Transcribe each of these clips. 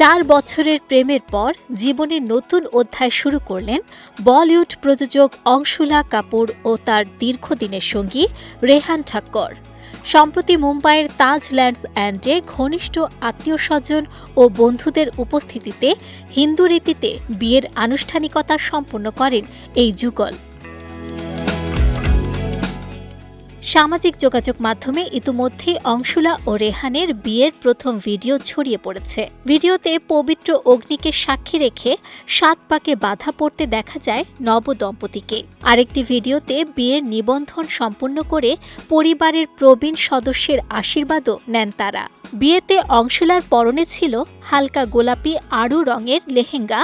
4 বছরের প্রেমের পর জীবনে নতুন অধ্যায় শুরু করলেন বলিউড প্রযোজক অংশুলা কাপুর ও তার দীর্ঘদিনের সঙ্গী রেহান ঠাক্কর। সম্প্রতি মুম্বাইয়ের তাজ ল্যান্ডস এন্ডে ঘনিষ্ঠ আত্মীয়স্বজন ও বন্ধুদের উপস্থিতিতে হিন্দু রীতিতে বিয়ের আনুষ্ঠানিকতা সম্পন্ন করেন এই যুগল। সামাজিক যোগাযোগ মাধ্যমে ইতিমধ্যে অংশুলা ও রেহানের বিয়ের প্রথম ভিডিও ছড়িয়ে পড়েছে। ভিডিওতে পবিত্র অগ্নিকে সাক্ষী রেখে 7 পাকে বাধা পড়তে দেখা যায় নবদম্পতিকে। আরেকটি ভিডিওতে বিয়ের নিবন্ধন সম্পন্ন করে পরিবারের প্রবীণ সদস্যের আশীর্বাদও নেন তারা। বিয়েতে অংশুলার পরনে ছিল হালকা গোলাপি আড়ু রঙের লেহেঙ্গা,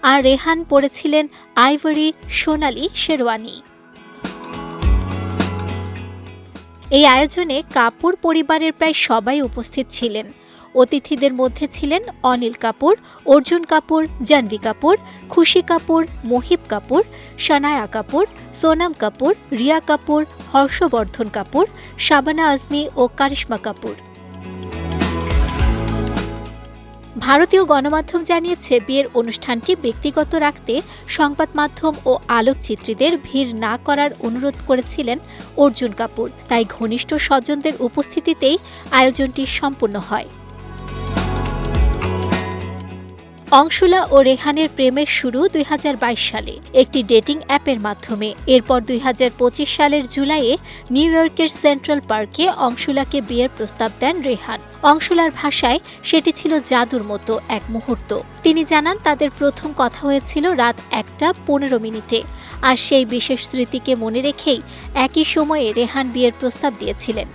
আর রেহান পরেছিলেন আইভরি সোনালি শেরওয়ানি। এই আয়োজনে কাপুর পরিবারের প্রায় সবাই উপস্থিত ছিলেন। অতিথিদের মধ্যে ছিলেন অনিল কাপুর, অর্জুন কাপুর, জাহ্নবী কাপুর, খুশি কাপুর, মোহিব কাপুর, শানায়া কাপুর, সোনাম কাপুর, রিয়া কাপুর, হর্ষবর্ধন কাপুর, শাবানা আজমি ও কারিশমা কাপুর। ভারতীয় গণমাধ্যম জানিয়েছে, বিয়ের অনুষ্ঠানটি ব্যক্তিগত রাখতে সংবাদ মাধ্যম ও আলোকচিত্রীদের ভিড় না করার অনুরোধ করেছিলেন অর্জুন কাপুর। তাই ঘনিষ্ঠ স্বজনদের উপস্থিতিতেই আয়োজনটি সম্পন্ন হয়। অংশুলা ও রেহানের প্রেমের শুরু 2022 সালে একটি ডেটিং অ্যাপের মাধ্যমে। এরপর 2025 সালের জুলাইয়ে নিউ ইয়র্কের সেন্ট্রাল পার্কে অংশুলাকে বিয়ের প্রস্তাব দেন রেহান। অংশুলার ভাষায় সেটি ছিল জাদুর মতো এক মুহূর্ত। তিনি জানান, তাদের প্রথম কথা হয়েছিল রাত 1:15 আর সেই বিশেষ স্মৃতিকে মনে রেখেই একই সময়ে রেহান বিয়ের প্রস্তাব দিয়েছিলেন।